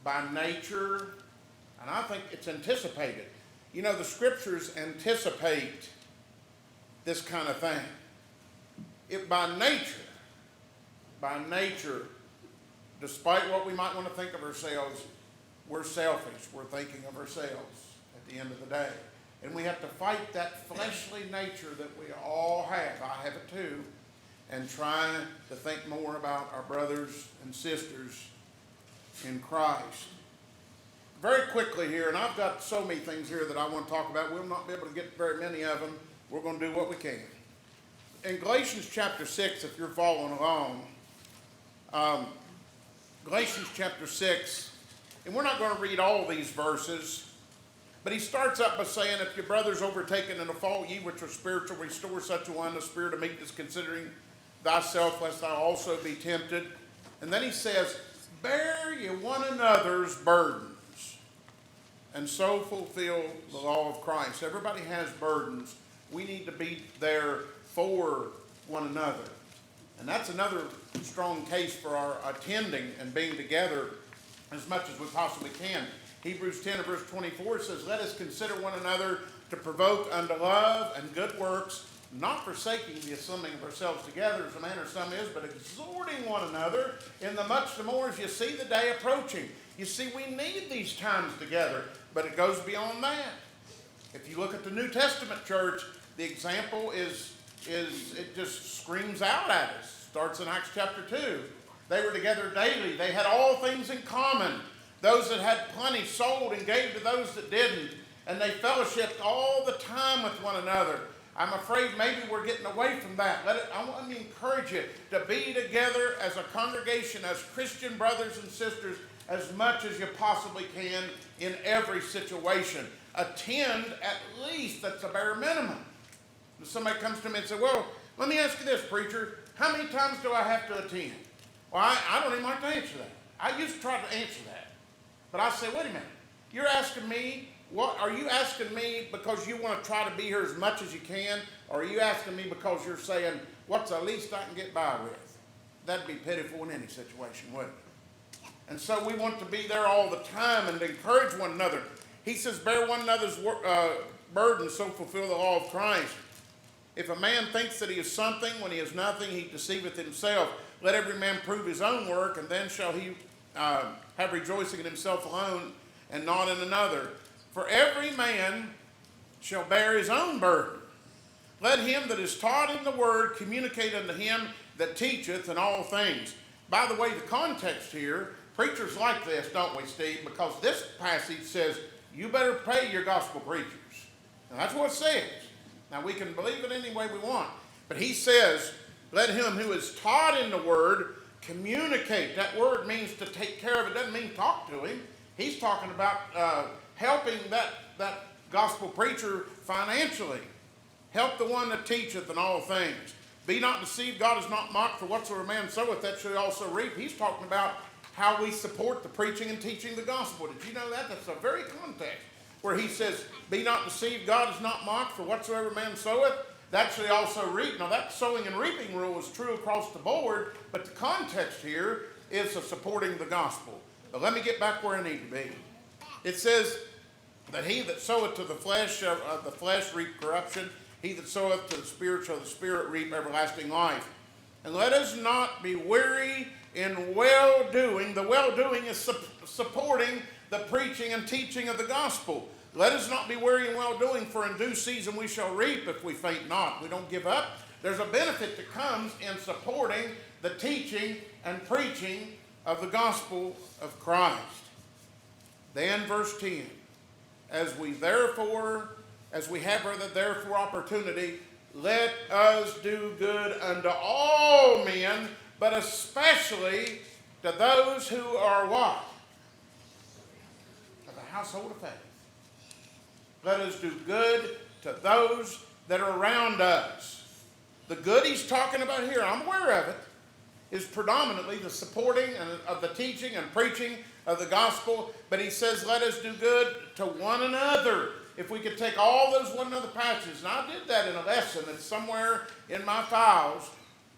by nature, and I think it's anticipated. You know, the scriptures anticipate this kind of thing. By nature, despite what we might want to think of ourselves, we're selfish. We're thinking of ourselves at the end of the day. And we have to fight that fleshly nature that we all have. I have it too. And try to think more about our brothers and sisters in Christ. Very quickly here, and I've got so many things here that I want to talk about. We'll not be able to get very many of them. We're going to do what we can. In Galatians chapter 6, if you're following along, Galatians chapter 6, and we're not going to read all these verses, but he starts up by saying, if your brother's overtaken in a fault, ye which are spiritual, restore such a one in the spirit of meekness, considering thyself, lest thou also be tempted. And then he says, bear ye one another's burdens, and so fulfill the law of Christ. Everybody has burdens. We need to be there for one another. And that's another strong case for our attending and being together as much as we possibly can. Hebrews 10 and verse 24 says, let us consider one another to provoke unto love and good works, not forsaking the assembling of ourselves together as a manner of some is, but exhorting one another, in the much the more as you see the day approaching. You see, we need these times together, but it goes beyond that. If you look at the New Testament church, the example is it just screams out at us. Starts in Acts chapter 2. They were together daily. They had all things in common. Those that had plenty sold and gave to those that didn't. And they fellowshiped all the time with one another. I'm afraid maybe we're getting away from that. I want to encourage you to be together as a congregation, as Christian brothers and sisters, as much as you possibly can in every situation. Attend at least, that's a bare minimum. If somebody comes to me and says, well, let me ask you this, preacher. How many times do I have to attend? Well, I don't even like to answer that. I used to try to answer that. But I say, wait a minute. You're asking me, what are you asking me because you want to try to be here as much as you can? Or are you asking me because you're saying, what's the least I can get by with? That'd be pitiful in any situation, wouldn't it? And so we want to be there all the time and to encourage one another. He says, bear one another's burden, so fulfill the law of Christ. If a man thinks that he is something when he is nothing, he deceiveth himself. Let every man prove his own work, and then shall he have rejoicing in himself alone and not in another. For every man shall bear his own burden. Let him that is taught in the word communicate unto him that teacheth in all things. By the way, the context here, preachers like this, don't we, Steve? Because this passage says, you better pay your gospel preachers. Now, that's what it says. Now, we can believe it any way we want. But he says, let him who is taught in the word communicate. That word means to take care of. It doesn't mean talk to him. He's talking about helping that gospel preacher financially. Help the one that teacheth in all things. Be not deceived, God is not mocked, for whatsoever man soweth, that shall he also reap. He's talking about how we support the preaching and teaching the gospel. Did you know that? That's a very context where he says, be not deceived, God is not mocked, for whatsoever man soweth, that shall he also reap. Now that sowing and reaping rule is true across the board, but the context here is of supporting the gospel. But let me get back where I need to be. It says that he that soweth to the flesh of the flesh reap corruption. He that soweth to the spirit shall the spirit reap everlasting life. And let us not be weary in well-doing. The well-doing is supporting the preaching and teaching of the gospel. Let us not be weary in well-doing, for in due season we shall reap if we faint not. We don't give up. There's a benefit that comes in supporting the teaching and preaching of the gospel of Christ. Then verse 10, as we have therefore opportunity, let us do good unto all men, but especially to those who are what? Of the household of faith. Let us do good to those that are around us. The good he's talking about here, I'm aware of it, is predominantly the supporting of the teaching and preaching of the gospel. But he says, let us do good to one another. If we could take all those one another passages, and I did that in a lesson that's somewhere in my files,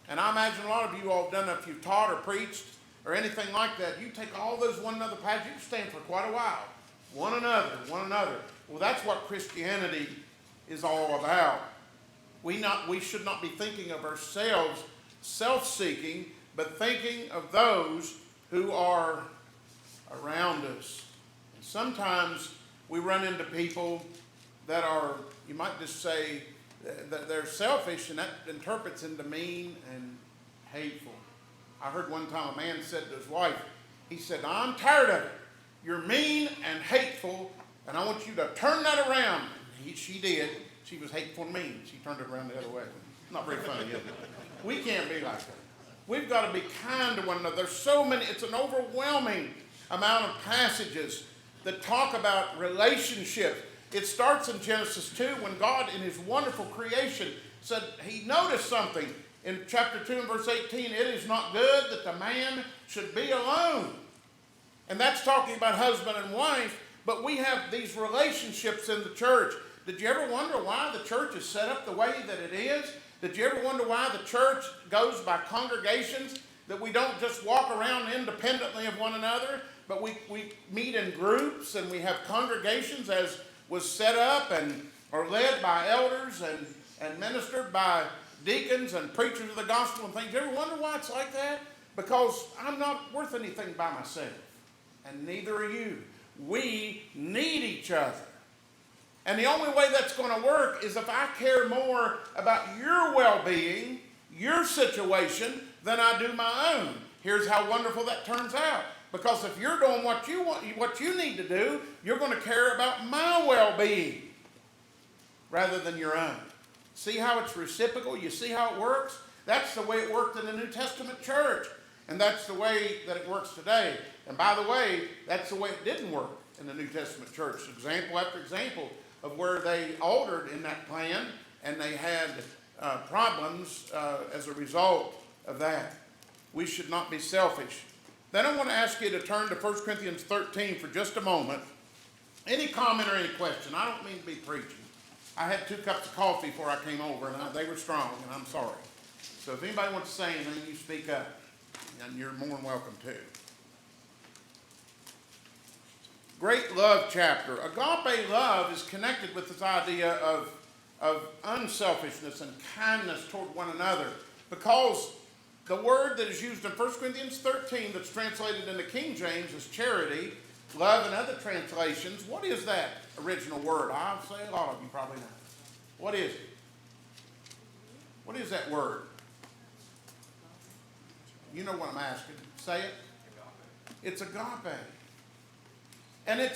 and I imagine a lot of you all have done that if you've taught or preached or anything like that. You take all those one another passages, you stand for quite a while. One another, one another. Well, that's what Christianity is all about. We should not be thinking of ourselves self-seeking, but thinking of those who are around us. And sometimes we run into people that are, you might just say, that they're selfish, and that interprets into mean and hateful. I heard one time a man said to his wife, he said, I'm tired of it. You're mean and hateful, and I want you to turn that around. She did. She was hateful and mean. She turned it around the other way. Not very funny, is it? We can't be like that. We've got to be kind to one another. There's so many, it's an overwhelming amount of passages that talk about relationships. It starts in Genesis 2 when God in his wonderful creation said he noticed something. In chapter 2 and verse 18, it is not good that the man should be alone. And that's talking about husband and wife, but we have these relationships in the church. Did you ever wonder why the church is set up the way that it is? Did you ever wonder why the church goes by congregations? That we don't just walk around independently of one another, but we meet in groups and we have congregations as was set up and are led by elders and ministered by deacons and preachers of the gospel and things. You ever wonder why it's like that? Because I'm not worth anything by myself, and neither are you. We need each other. And the only way that's going to work is if I care more about your well-being, your situation, than I do my own. Here's how wonderful that turns out. Because if you're doing what you want, what you need to do, you're going to care about my well-being rather than your own. See how it's reciprocal? You see how it works? That's the way it worked in the New Testament church. And that's the way that it works today. And by the way, that's the way it didn't work in the New Testament church. Example after example of where they altered in that plan and they had problems as a result of that. We should not be selfish. Then I want to ask you to turn to 1 Corinthians 13 for just a moment. Any comment or any question? I don't mean to be preaching. I had 2 cups of coffee before I came over, and they were strong, and I'm sorry. So if anybody wants to say anything, you speak up, and you're more than welcome to. Great love chapter. Agape love is connected with this idea of unselfishness and kindness toward one another, because the word that is used in 1 Corinthians 13 that's translated into King James is charity. Love in other translations. What is that original word? I'll say a lot of you probably know. What is it? What is that word? You know what I'm asking. Say it. It's agape. And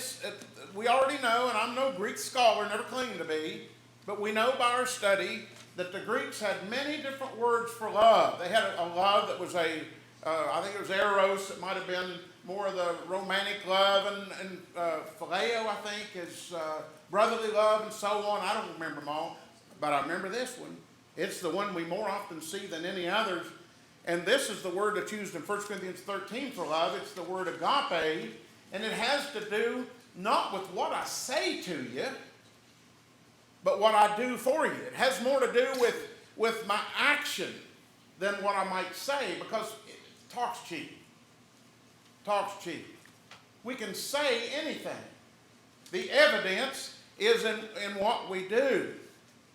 we already know, and I'm no Greek scholar, never claimed to be, but we know by our study that the Greeks had many different words for love. They had a love that was I think it was eros. It might have been more of the romantic love, and phileo, I think, is brotherly love, and so on. I don't remember them all, but I remember this one. It's the one we more often see than any others. And this is the word that's used in 1 Corinthians 13 for love. It's the word agape, and it has to do not with what I say to you, but what I do for you. It has more to do with my action than what I might say, because talk's cheap. Talk's cheap. We can say anything. The evidence is in what we do,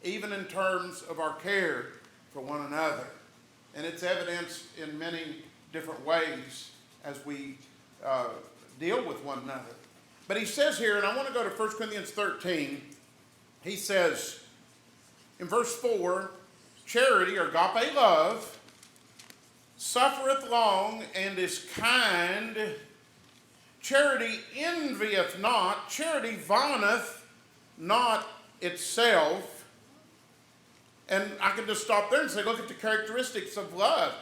even in terms of our care for one another. And it's evidenced in many different ways as we deal with one another. But he says here, and I want to go to 1 Corinthians 13, he says in verse 4, charity, or agape love, suffereth long and is kind. Charity envieth not. Charity vaunteth not itself. And I can just stop there and say, look at the characteristics of love.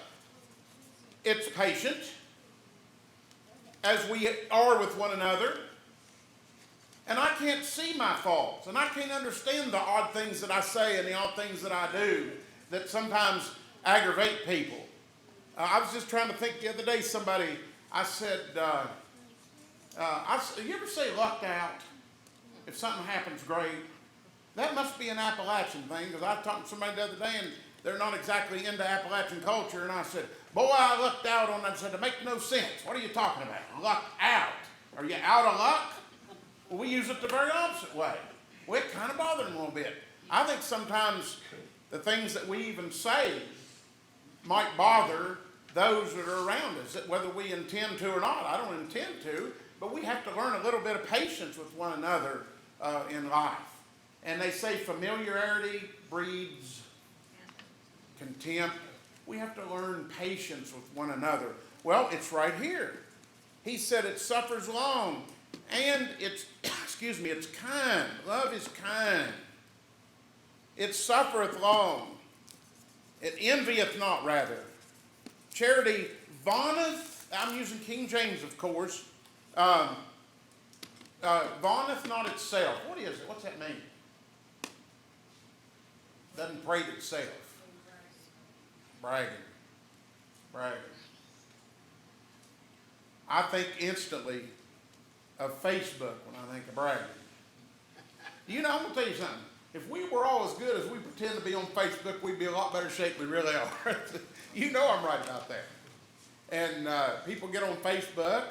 It's patient, as we are with one another. And I can't see my faults. And I can't understand the odd things that I say and the odd things that I do that sometimes aggravate people. I was just trying to think the other day, I said, you ever say lucked out? If something happens great. That must be an Appalachian thing, because I talked to somebody the other day and they're not exactly into Appalachian culture, and I said, Boy, I lucked out on that and said, it makes no sense. What are you talking about? Lucked out. Are you out of luck? Well, we use it the very opposite way. Well, it kind of bothered him a little bit. I think sometimes the things that we even say might bother those that are around us, whether we intend to or not. I don't intend to, but we have to learn a little bit of patience with one another in life. And they say familiarity breeds contempt. We have to learn patience with one another. Well, it's right here. He said it suffers long, and it's, it's kind. Love is kind. It suffereth long. It envieth not, rather. Charity vaunteth, I'm using King James, of course, vaunteth not itself. What is it? What's that mean? Doesn't praise itself. Bragging. I think instantly of Facebook when I think of bragging. You know, I'm going to tell you something. If we were all as good as we pretend to be on Facebook, we'd be a lot better shape than we really are. You know I'm right about that. And people get on Facebook,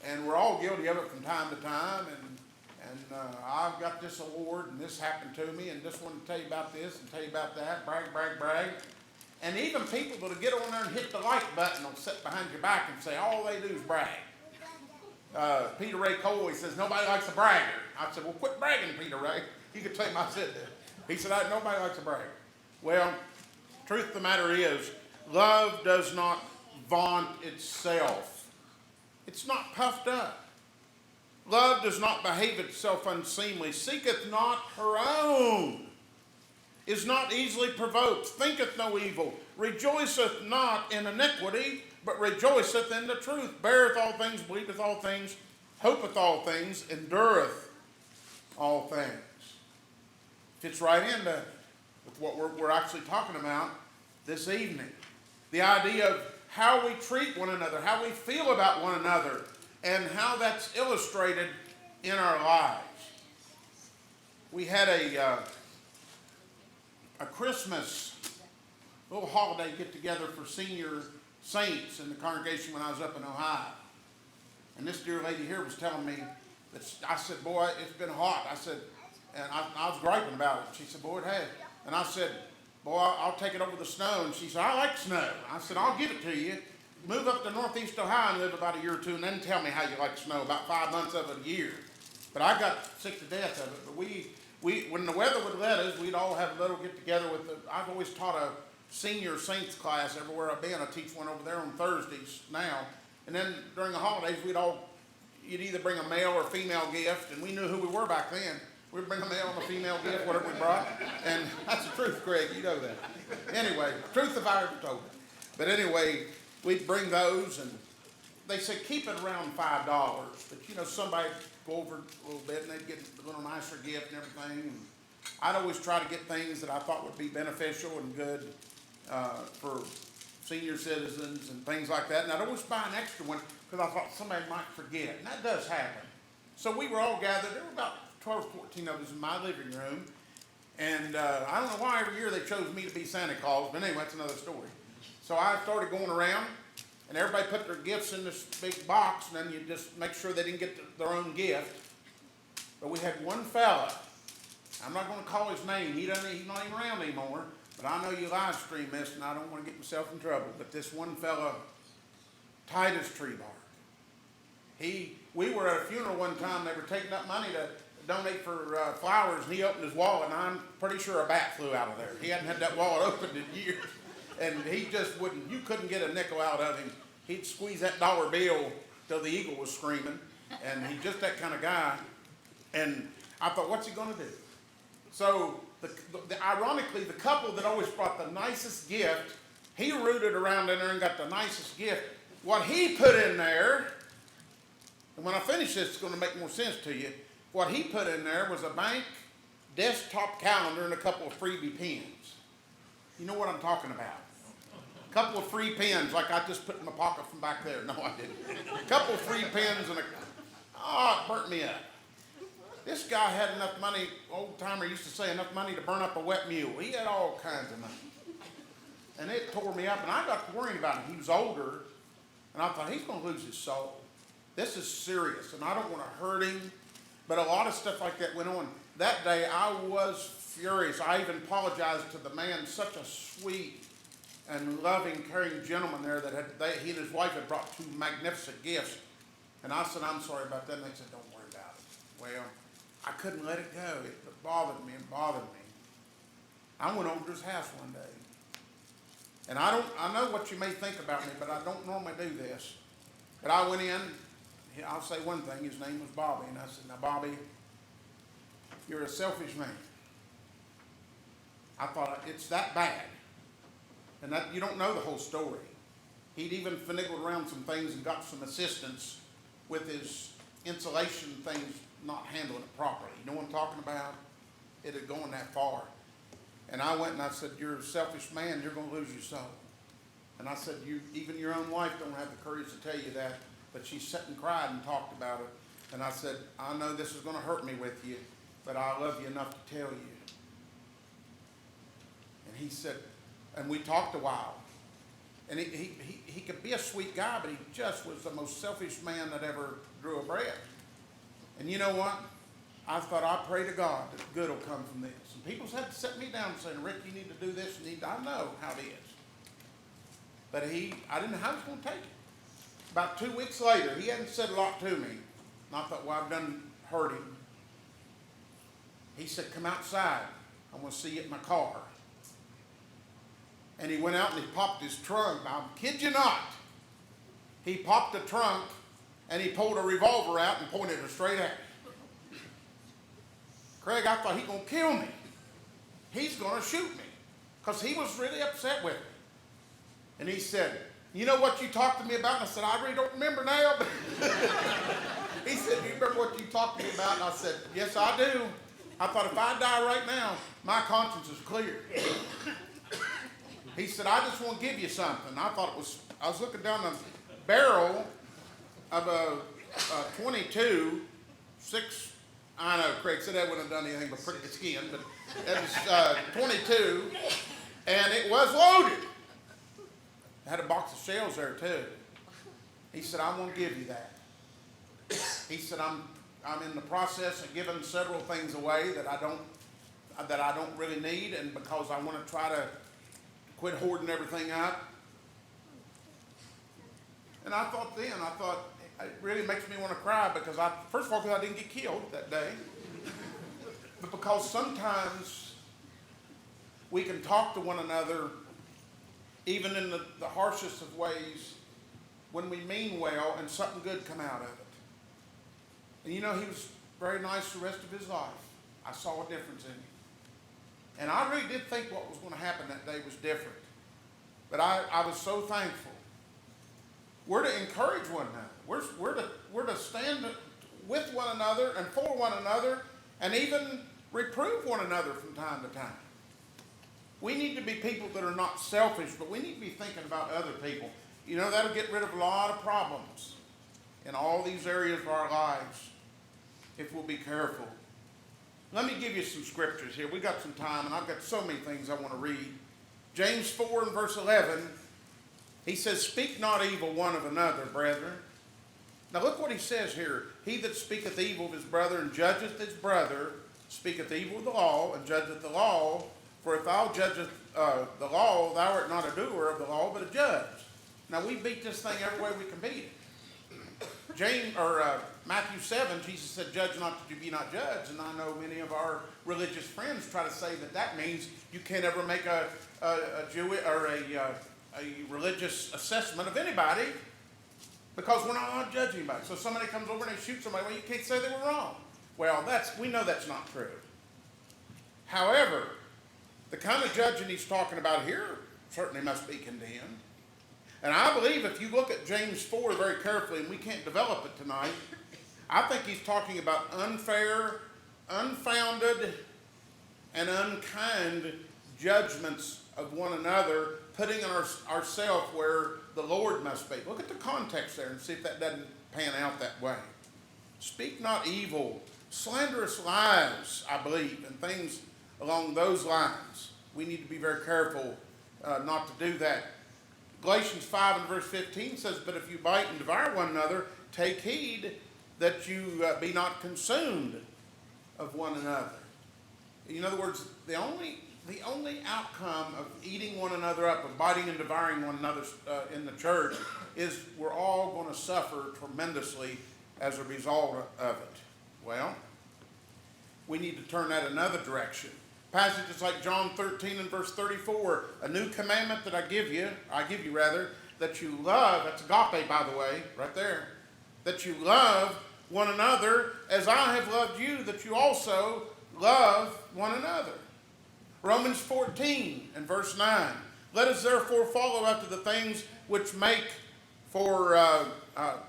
and we're all guilty of it from time to time. And I've got this award, and this happened to me, and just want to tell you about this and tell you about that. Brag. And even people that'll get on there and hit the like button will sit behind your back and say all they do is brag. Peter Ray Cole, he says, nobody likes a bragger. I said, well, quit bragging, Peter Ray. You could tell him I said that. He said, nobody likes a bragger. Well, truth of the matter is, love does not vaunt itself. It's not puffed up. Love does not behave itself unseemly, seeketh not her own, is not easily provoked, thinketh no evil, rejoiceth not in iniquity, but rejoiceth in the truth, beareth all things, believeth all things, hopeth all things, endureth all things. Fits right into with what we're actually talking about this evening. The idea of how we treat one another, how we feel about one another, and how that's illustrated in our lives. We had a Christmas little holiday get together for senior saints in the congregation when I was up in Ohio. And this dear lady here was telling me that, I said, boy, it's been hot. I said, and I was griping about it. She said, boy, it has. And I said, boy, I'll take it over the snow. And she said, I like snow. I said, I'll give it to you. Move up to northeast Ohio and live about a year or two, and then tell me how you like snow, about 5 months of it a year. But I got sick to death of it. But we when the weather would let us, we'd all have a little get together with I've always taught a senior saints class everywhere I've been. I teach one over there on Thursdays now. And then during the holidays, you'd either bring a male or female gift, and we knew who we were back then. We'd bring a male and a female gift, whatever we brought. And that's the truth, Greg, you know that. Anyway, truth if I ever told it. But anyway, we'd bring those, and they said keep it around $5. But somebody go over a little bit, and they'd get a little nicer gift and everything. And I'd always try to get things that I thought would be beneficial and good for senior citizens and things like that. And I'd always buy an extra one because I thought somebody might forget, and that does happen. So we were all gathered. There were about 12 or 14 of us in my living room. And I don't know why every year they chose me to be Santa Claus, but anyway, that's another story. So I started going around, and everybody put their gifts in this big box, and then you just make sure they didn't get their own gift. But we had one fella, I'm not going to call his name, he's not even around anymore, but I know you live stream this, and I don't want to get myself in trouble, but this one fella, Titus Treebark, we were at a funeral one time, they were taking up money to donate for flowers, and he opened his wallet, and I'm pretty sure a bat flew out of there. He hadn't had that wallet opened in years. And he just wouldn't, you couldn't get a nickel out of him. He'd squeeze that dollar bill till the eagle was screaming. And he's just that kind of guy. And I thought, what's he going to do? So, ironically, the couple that always brought the nicest gift, he rooted around in there and got the nicest gift. What he put in there, and when I finish this, it's going to make more sense to you. What he put in there was a bank desktop calendar and a couple of freebie pens. You know what I'm talking about. A couple of free pens, like I just put in my pocket from back there. No, I didn't. A couple of free pens and it burnt me up. This guy had enough money, old timer used to say, enough money to burn up a wet mule. He had all kinds of money. And it tore me up, and I got to worrying about him. He was older, and I thought, he's going to lose his soul. This is serious, and I don't want to hurt him. But a lot of stuff like that went on. That day, I was furious. I even apologized to the man, such a sweet and loving, caring gentleman there that he and his wife had brought 2 magnificent gifts. And I said, I'm sorry about that. And they said, don't worry about it. Well, I couldn't let it go. It bothered me and bothered me. I went over to his house one day. And I know what you may think about me, but I don't normally do this. But I went in. I'll say one thing. His name was Bobby. And I said, now, Bobby, you're a selfish man. I thought, it's that bad. And that you don't know the whole story. He'd even finagled around some things and got some assistance with his insulation things not handling it properly. You know what I'm talking about? It had gone that far. And I went and I said, you're a selfish man. You're going to lose your soul. And I said, even your own wife don't have the courage to tell you that. But she sat and cried and talked about it. And I said, I know this is going to hurt me with you, but I love you enough to tell you. And he said, and we talked a while. And he could be a sweet guy, but he just was the most selfish man that ever drew a breath. And you know what? I thought, I pray to God that good will come from this. And people had to sit me down and say, Rick, you need to do this. I know how it is. But I didn't know how he was going to take it. About 2 weeks later, he hadn't said a lot to me. And I thought, well, I've done hurt him. He said, come outside. I want to see you in my car. And he went out and he popped his trunk. I kid you not. He popped the trunk and he pulled a revolver out and pointed it straight at me. Craig, I thought he's going to kill me. He's going to shoot me. Because he was really upset with me. And he said, you know what you talked to me about? And I said, I really don't remember now. He said, do you remember what you talked to me about? And I said, yes, I do. I thought, if I die right now, my conscience is clear. He said, I just want to give you something. I thought I was looking down the barrel of a 22, 6, I know Craig said that wouldn't have done anything but prick the skin, but it was 22, and it was loaded. It had a box of shells there too. He said, I want to give you that. He said, I'm in the process of giving several things away that I don't really need, and because I want to try to quit hoarding everything up. And I thought, it really makes me want to cry because first of all, because I didn't get killed that day, but because sometimes we can talk to one another even in the harshest of ways when we mean well and something good come out of it. And you know, he was very nice the rest of his life. I saw a difference in him. And I really did think what was going to happen that day was different. But I was so thankful. We're to encourage one another. We're to stand with one another and for one another and even reprove one another from time to time. We need to be people that are not selfish, but we need to be thinking about other people. You know, that'll get rid of a lot of problems in all these areas of our lives if we'll be careful. Let me give you some scriptures here. We got some time, and I've got so many things I want to read. James 4 and verse 11, he says, speak not evil one of another, brethren. Now look what he says here. He that speaketh evil of his brother and judgeth his brother speaketh evil of the law and judgeth the law. For if thou judgest the law, thou art not a doer of the law, but a judge. Now we beat this thing every way we can beat it. Matthew 7, Jesus said, judge not that you be not judged. And I know many of our religious friends try to say that means you can't ever make a Jewish or a religious assessment of anybody because we're not allowed to judge anybody. So somebody comes over and they shoot somebody, well, you can't say they were wrong. Well, we know that's not true. However, the kind of judging he's talking about here certainly must be condemned. And I believe if you look at James 4 very carefully, and we can't develop it tonight, I think he's talking about unfair, unfounded, and unkind judgments of one another, putting ourselves where the Lord must be. Look at the context there and see if that doesn't pan out that way. Speak not evil, slanderous lies, I believe, and things along those lines. We need to be very careful not to do that. Galatians 5 and verse 15 says, "But if you bite and devour one another, take heed that you be not consumed of one another." In other words, the only outcome of eating one another up, of biting and devouring one another in the church, is we're all going to suffer tremendously as a result of it. Well, we need to turn that another direction. Passages like John 13 and verse 34, "A new commandment that I give you rather, that you love," that's agape, by the way, right there, "that you love one another as I have loved you, that you also love one another." Romans 14 and verse 9, "Let us therefore follow after the things which make for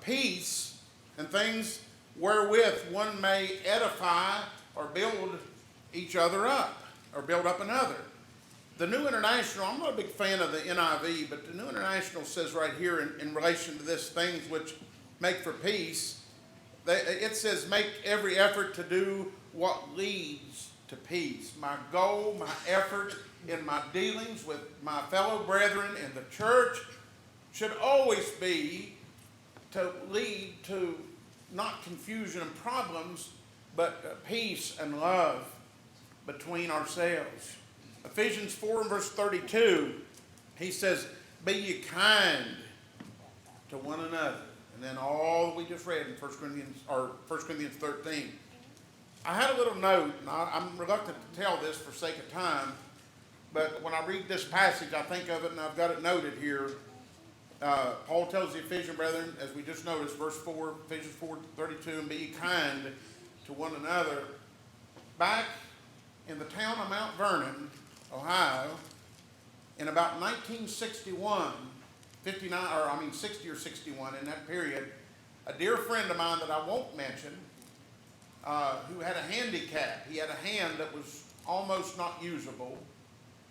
peace, and things wherewith one may edify or build each other up, or build up another." The New International, I'm not a big fan of the NIV, but the New International says right here in relation to this, things which make for peace, it says, "Make every effort to do what leads to peace." My goal, my effort in my dealings with my fellow brethren in the church should always be to lead to not confusion and problems, but peace and love between ourselves. Ephesians 4 and verse 32, he says, "Be ye kind to one another." And then all we just read in 1 Corinthians 13. I had a little note, and I'm reluctant to tell this for sake of time, but when I read this passage, I think of it, and I've got it noted here. Paul tells the Ephesian brethren, as we just noticed, verse 4, Ephesians 4:32, "And be ye kind to one another." Back in the town of Mount Vernon, Ohio, in about 1961, 60 or 61, in that period, a dear friend of mine that I won't mention, who had a handicap. He had a hand that was almost not usable.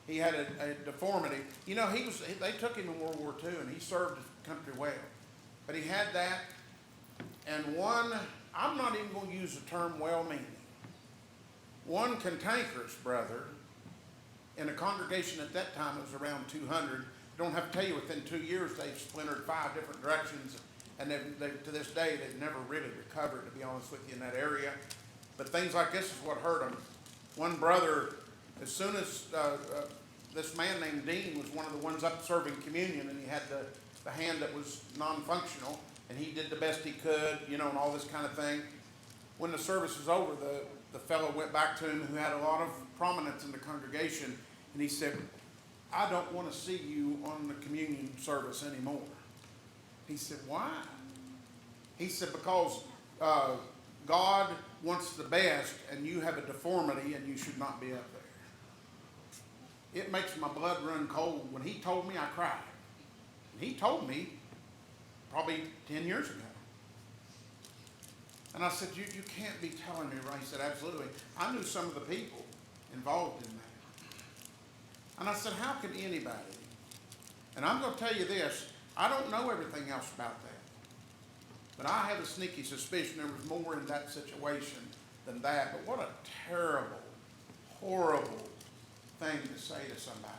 He had a deformity. You know, they took him in World War II, and he served his country well. But he had that, and I'm not even going to use the term well-meaning, one cantankerous brother in a congregation at that time, it was around 200. I don't have to tell you, within 2 years, they've splintered 5 different directions, and to this day, they've never really recovered, to be honest with you, in that area. But things like this is what hurt them. One brother, as soon as this man named Dean was one of the ones up serving communion, and he had the hand that was non-functional, and he did the best he could, and all this kind of thing. When the service was over, the fellow went back to him, who had a lot of prominence in the congregation, and he said, "I don't want to see you on the communion service anymore." He said, "Why?" He said, "Because God wants the best, and you have a deformity, and you should not be up there." It makes my blood run cold. When he told me, I cried. And he told me probably 10 years ago. And I said, you can't be telling me, right? He said, "Absolutely." I knew some of the people involved in that. And I said, "How can anybody?" And I'm going to tell you this, I don't know everything else about that. But I have a sneaky suspicion there was more in that situation than that. But what a terrible, horrible thing to say to somebody.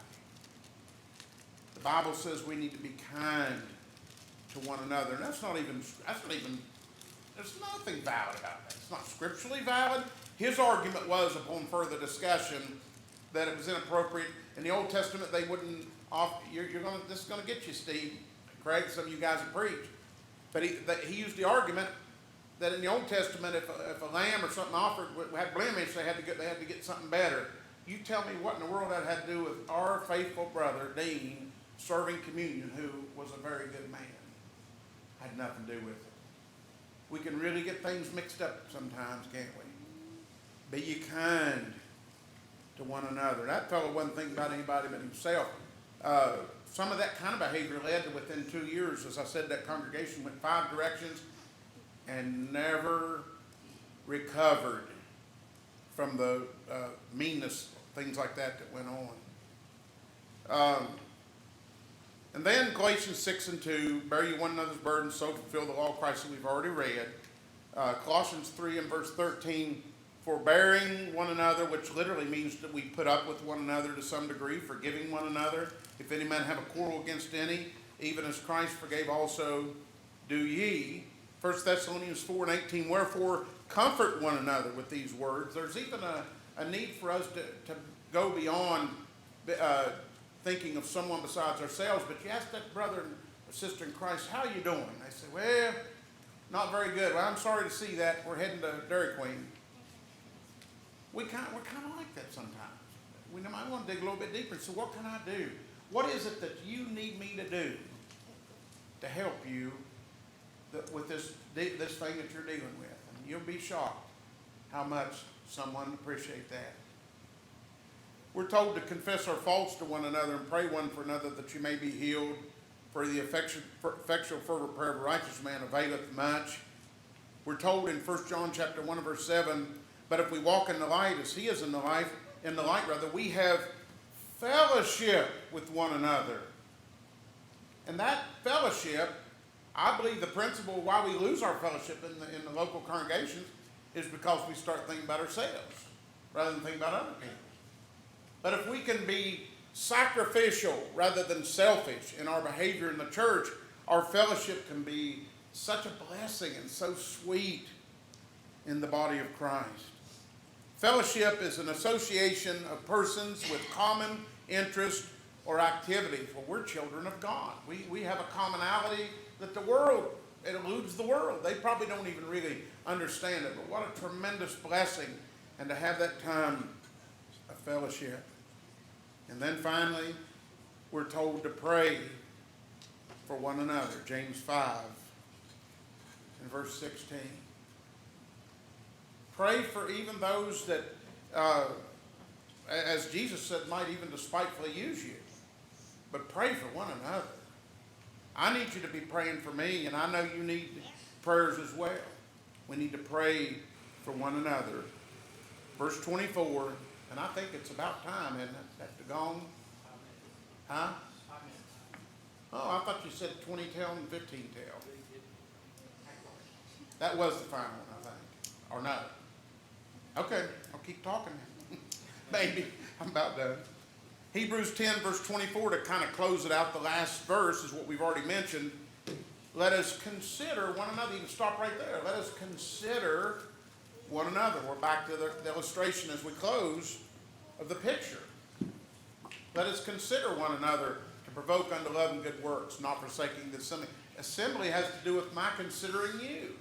The Bible says we need to be kind to one another. And there's nothing valid about that. It's not scripturally valid. His argument was, upon further discussion, that it was inappropriate. In the Old Testament, they wouldn't offer, this is going to get you, Steve, Craig, some of you guys have preached. But he used the argument that in the Old Testament, if a lamb or something offered had blemish, they had to get something better. You tell me what in the world that had to do with our faithful brother, Dean, serving communion, who was a very good man. Had nothing to do with it. We can really get things mixed up sometimes, can't we? Be ye kind to one another. That fellow wasn't thinking about anybody but himself. Some of that kind of behavior led to, within 2 years, as I said, that congregation went 5 directions and never recovered from the meanness, things like that went on. And then Galatians 6 and 2, "Bear ye one another's burdens, so fulfill the law of Christ," that we've already read. Colossians 3 and verse 13, "Forbearing one another," which literally means that we put up with one another to some degree, forgiving one another. If any man have a quarrel against any, even as Christ forgave also do ye. 1 Thessalonians 4:18, wherefore comfort one another with these words. There's even a need for us to go beyond thinking of someone besides ourselves. But you ask that brother or sister in Christ, how are you doing? They say, well, not very good. Well, I'm sorry to see that. We're heading to Dairy Queen. We're kind of like that sometimes. We might want to dig a little bit deeper. So what can I do? What is it that you need me to do to help you with this thing that you're dealing with? And you'll be shocked how much someone appreciates that. We're told to confess our faults to one another and pray one for another that you may be healed. For the effectual fervent prayer of a righteous man availeth much. We're told in 1 John chapter 1 verse 7, but if we walk in the light as he is in the light, we have fellowship with one another. And that fellowship, I believe the principle why we lose our fellowship in the local congregations is because we start thinking about ourselves rather than thinking about other people. But if we can be sacrificial rather than selfish in our behavior in the church, our fellowship can be such a blessing and so sweet in the body of Christ. Fellowship is an association of persons with common interest or activity. For we're children of God. We have a commonality that the world, it eludes the world. They probably don't even really understand it. But what a tremendous blessing, and to have that time of fellowship. And then finally, we're told to pray for one another. James 5 and verse 16. Pray for even those that, as Jesus said, might even despitefully use you. But pray for one another. I need you to be praying for me, and I know you need prayers as well. We need to pray for one another. Verse 24, and I think it's about time, isn't it? That's the gong. Huh? Oh, I thought you said 20 tail and 15 tail. That was the final one, I think. Or no? Okay, I'll keep talking. Maybe. I'm about done. Hebrews 10 verse 24, to kind of close it out, the last verse is what we've already mentioned. Let us consider one another. You can stop right there. Let us consider one another. We're back to the illustration as we close of the picture. Let us consider one another to provoke unto love and good works, not forsaking the assembly. Assembly has to do with my considering you.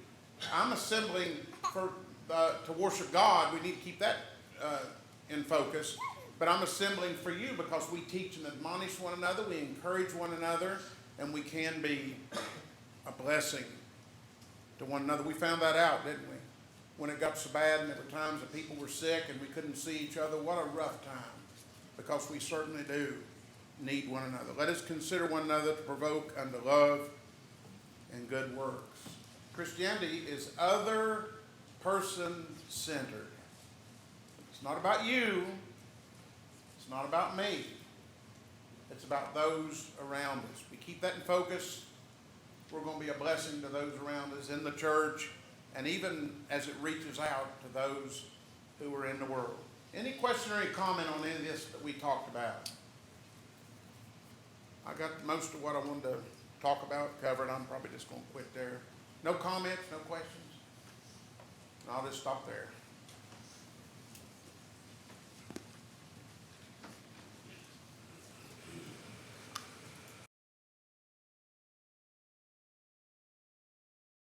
I'm assembling to worship God. We need to keep that in focus. But I'm assembling for you because we teach and admonish one another, we encourage one another, and we can be a blessing to one another. We found that out, didn't we? When it got so bad and there were times that people were sick and we couldn't see each other. What a rough time, because we certainly do need one another. Let us consider one another to provoke unto love and good works. Christianity is other person centered. It's not about you. It's not about me. It's about those around us. We keep that in focus. We're going to be a blessing to those around us in the church, and even as it reaches out to those who are in the world. Any question or any comment on any of this that we talked about? I got most of what I wanted to talk about covered. I'm probably just going to quit there. No comments, no questions? I'll just stop there.